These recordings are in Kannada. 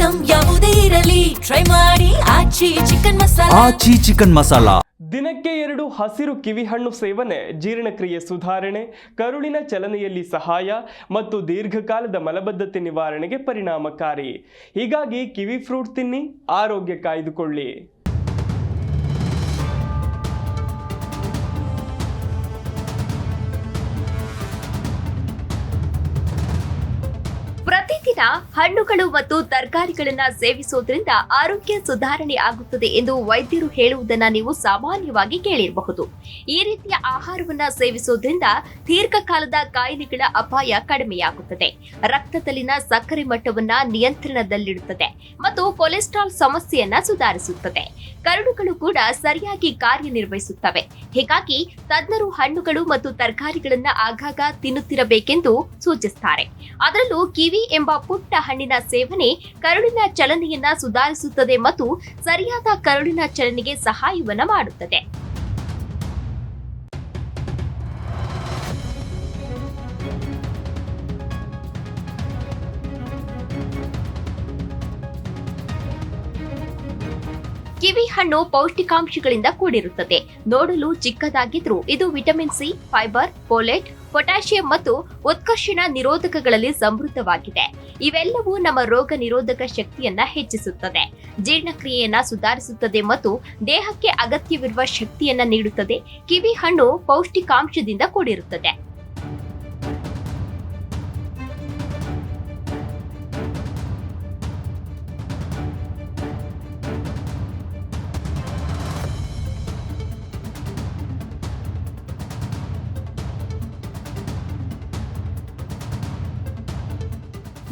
ಐಟಂ ಯಾವುದೇ ಇರಲಿ ಟ್ರೈ ಮಾಡಿ ಆಚಿ ಚಿಕನ್ ಮಸಾಲಾ. ಆಚಿ ಚಿಕನ್ ಮಸಾಲಾ. ದಿನಕ್ಕೆ 2 ಹಸಿರು ಕಿವಿಹಣ್ಣು ಸೇವನೆ ಜೀರ್ಣಕ್ರಿಯೆ ಸುಧಾರಣೆ, ಕರುಳಿನ ಚಲನೆಯಲ್ಲಿ ಸಹಾಯ ಮತ್ತು ದೀರ್ಘಕಾಲದ ಮಲಬದ್ಧತೆ ನಿವಾರಣೆಗೆ ಪರಿಣಾಮಕಾರಿ. ಹೀಗಾಗಿ ಕಿವಿ ಫ್ರೂಟ್ ತಿನ್ನಿ, ಆರೋಗ್ಯ ಕಾಯ್ದುಕೊಳ್ಳಿ. ಪ್ರತಿದಿನ ಹಣ್ಣುಗಳು ಮತ್ತು ತರಕಾರಿಗಳನ್ನ ಸೇವಿಸೋದ್ರಿಂದ ಆರೋಗ್ಯ ಸುಧಾರಣೆ ಆಗುತ್ತದೆ ಎಂದು ವೈದ್ಯರು ಹೇಳುವುದನ್ನ ನೀವು ಸಾಮಾನ್ಯವಾಗಿ ಕೇಳಿರಬಹುದು. ಈ ರೀತಿಯ ಆಹಾರವನ್ನ ಸೇವಿಸೋದ್ರಿಂದ ದೀರ್ಘಕಾಲದ ಕಾಯಿಲೆಗಳ ಅಪಾಯ ಕಡಿಮೆಯಾಗುತ್ತದೆ, ರಕ್ತದಲ್ಲಿನ ಸಕ್ಕರೆ ಮಟ್ಟವನ್ನ ನಿಯಂತ್ರಣದಲ್ಲಿಡುತ್ತದೆ ಮತ್ತು ಕೊಲೆಸ್ಟ್ರಾಲ್ ಸಮಸ್ಯೆಯನ್ನ ಸುಧಾರಿಸುತ್ತದೆ. ಕರುಳುಗಳು ಕೂಡ ಸರಿಯಾಗಿ ಕಾರ್ಯನಿರ್ವಹಿಸುತ್ತವೆ. ಹೀಗಾಗಿ ತಜ್ಞರು ಹಣ್ಣುಗಳು ಮತ್ತು ತರಕಾರಿಗಳನ್ನ ಆಗಾಗ ತಿನ್ನುತ್ತಿರಬೇಕೆಂದು ಸೂಚಿಸುತ್ತಾರೆ. ಅದರಲ್ಲೂ ಕಿವಿ ಎಂಬ ಪುಟ್ಟ ಹಣ್ಣಿನ ಸೇವನೆ ಕರುಳಿನ ಚಲನೆಯನ್ನ ಸುಧಾರಿಸುತ್ತದೆ ಮತ್ತು ಸರಿಯಾದ ಕರುಳಿನ ಚಲನೆಗೆ ಸಹಾಯವನ್ನ ಮಾಡುತ್ತದೆ. ಕಿವಿ ಹಣ್ಣು ಪೌಷ್ಟಿಕಾಂಶಗಳಿಂದ ಕೂಡಿರುತ್ತದೆ. ನೋಡಲು ಚಿಕ್ಕದಾಗಿದ್ರೂ ಇದು vitamin C, fibre, folate, potassium ಮತ್ತು ಉತ್ಕರ್ಷಣ ನಿರೋಧಕಗಳಲ್ಲಿ ಸಮೃದ್ಧವಾಗಿದೆ. ಇವೆಲ್ಲವೂ ನಮ್ಮ ರೋಗ ನಿರೋಧಕ ಶಕ್ತಿಯನ್ನ ಹೆಚ್ಚಿಸುತ್ತದೆ, ಜೀರ್ಣಕ್ರಿಯೆಯನ್ನ ಸುಧಾರಿಸುತ್ತದೆ ಮತ್ತು ದೇಹಕ್ಕೆ ಅಗತ್ಯವಿರುವ ಶಕ್ತಿಯನ್ನ ನೀಡುತ್ತದೆ. ಕಿವಿ ಹಣ್ಣು ಪೌಷ್ಟಿಕಾಂಶದಿಂದ ಕೂಡಿರುತ್ತದೆ.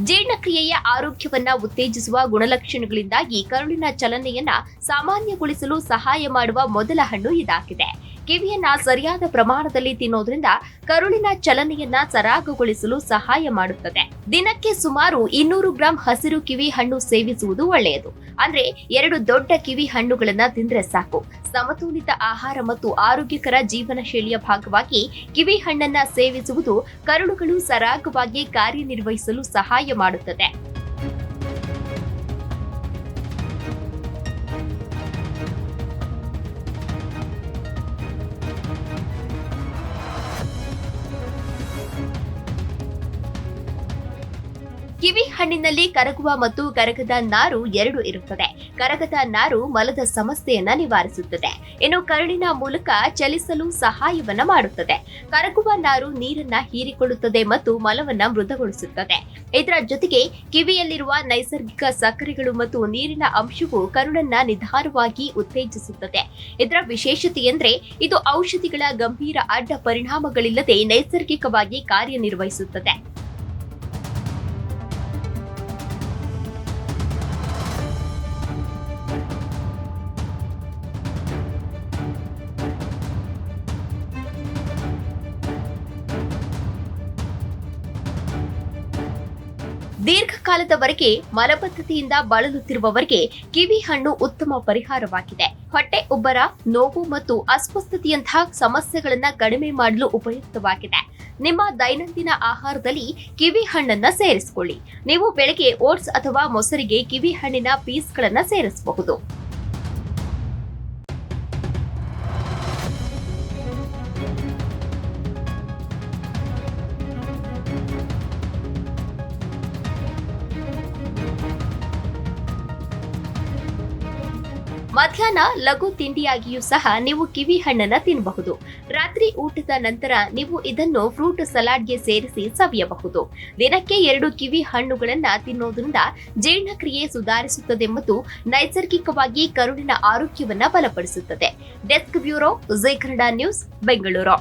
ಜೀರ್ಣಕ್ರಿಯೆಯ ಆರೋಗ್ಯವನ್ನ ಉತ್ತೇಜಿಸುವ ಗುಣಲಕ್ಷಣಗಳಿಂದಾಗಿ ಕರುಳಿನ ಚಲನೆಯನ್ನ ಸಾಮಾನ್ಯಗೊಳಿಸಲು ಸಹಾಯ ಮಾಡುವ ಮೊದಲ ಹಣ್ಣು ಇದಾಗಿದೆ. ಕಿವಿಯನ್ನ ಸರಿಯಾದ ಪ್ರಮಾಣದಲ್ಲಿ ತಿನ್ನೋದ್ರಿಂದ ಕರುಳಿನ ಚಲನೆಯನ್ನ ಸರಾಗಗೊಳಿಸಲು ಸಹಾಯ ಮಾಡುತ್ತದೆ. ದಿನಕ್ಕೆ ಸುಮಾರು 200 ಗ್ರಾಂ ಹಸಿರು ಕಿವಿ ಹಣ್ಣು ಸೇವಿಸುವುದು ಒಳ್ಳೆಯದು. ಅಂದ್ರೆ 2 ದೊಡ್ಡ ಕಿವಿ ಹಣ್ಣುಗಳನ್ನ ತಿಂದ್ರೆ ಸಾಕು. ಸಮತೋಲಿತ ಆಹಾರ ಮತ್ತು ಆರೋಗ್ಯಕರ ಜೀವನ ಶೈಲಿಯ ಭಾಗವಾಗಿ ಕಿವಿ ಹಣ್ಣನ್ನ ಸೇವಿಸುವುದು ಕರುಳುಗಳು ಸರಾಗವಾಗಿ ಕಾರ್ಯನಿರ್ವಹಿಸಲು ಸಹಾಯ ಮಾಡುತ್ತದೆ. ಕಿವಿ ಹಣ್ಣಿನಲ್ಲಿ ಕರಗುವ ಮತ್ತು ಕರಗದ ನಾರು 2 ಇರುತ್ತದೆ. ಕರಗದ ನಾರು ಮಲದ ಸಮಸ್ಯೆಯನ್ನ ನಿವಾರಿಸುತ್ತದೆ, ಇನ್ನು ಕರುಳಿನ ಮೂಲಕ ಚಲಿಸಲು ಸಹಾಯವನ್ನ ಮಾಡುತ್ತದೆ. ಕರಗುವ ನಾರು ನೀರನ್ನ ಹೀರಿಕೊಳ್ಳುತ್ತದೆ ಮತ್ತು ಮಲವನ್ನ ಮೃದುಗೊಳಿಸುತ್ತದೆ. ಇದರ ಜೊತೆಗೆ ಕಿವಿಯಲ್ಲಿರುವ ನೈಸರ್ಗಿಕ ಸಕ್ಕರೆಗಳು ಮತ್ತು ನೀರಿನ ಅಂಶವು ಕರುಳನ್ನ ನಿಧಾನವಾಗಿ ಉತ್ತೇಜಿಸುತ್ತದೆ. ಇದರ ವಿಶೇಷತೆ ಎಂದ್ರೆ ಇದು ಔಷಧಿಗಳ ಗಂಭೀರ ಅಡ್ಡ ಪರಿಣಾಮಗಳಿಲ್ಲದೆ ನೈಸರ್ಗಿಕವಾಗಿ ಕಾರ್ಯನಿರ್ವಹಿಸುತ್ತದೆ. ದೀರ್ಘಕಾಲದವರೆಗೆ ಮಲಬದ್ಧತೆಯಿಂದ ಬಳಲುತ್ತಿರುವವರಿಗೆ ಕಿವಿ ಹಣ್ಣು ಉತ್ತಮ ಪರಿಹಾರವಾಗಿದೆ. ಹೊಟ್ಟೆ ಉಬ್ಬರ, ನೋವು ಮತ್ತು ಅಸ್ವಸ್ಥತೆಯಂತಹ ಸಮಸ್ಯೆಗಳನ್ನ ಕಡಿಮೆ ಮಾಡಲು ಉಪಯುಕ್ತವಾಗಿದೆ. ನಿಮ್ಮ ದೈನಂದಿನ ಆಹಾರದಲ್ಲಿ ಕಿವಿ ಹಣ್ಣನ್ನ ಸೇರಿಸಿಕೊಳ್ಳಿ. ನೀವು ಬೆಳಗ್ಗೆ ಓಟ್ಸ್ ಅಥವಾ ಮೊಸರಿಗೆ ಕಿವಿ ಹಣ್ಣಿನ ಪೀಸ್ಗಳನ್ನ ಸೇರಿಸಬಹುದು. ಮಧ್ಯಾಹ್ನ ಲಘು ತಿಂಡಿಯಾಗಿಯೂ ಸಹ ನೀವು ಕಿವಿ ಹಣ್ಣನ್ನ ತಿನ್ನಬಹುದು. ರಾತ್ರಿ ಊಟದ ನಂತರ ನೀವು ಇದನ್ನು ಫ್ರೂಟ್ ಸಲಾಡ್ಗೆ ಸೇರಿಸಿ ಸವಿಯಬಹುದು. ದಿನಕ್ಕೆ 2 ಕಿವಿ ಹಣ್ಣುಗಳನ್ನ ತಿನ್ನೋದ್ರಿಂದ ಜೀರ್ಣಕ್ರಿಯೆ ಸುಧಾರಿಸುತ್ತದೆ ಮತ್ತು ನೈಸರ್ಗಿಕವಾಗಿ ಕರುಳಿನ ಆರೋಗ್ಯವನ್ನ ಬಲಪಡಿಸುತ್ತದೆ. Desk bureau, Zee Kannada news, Bengaluru.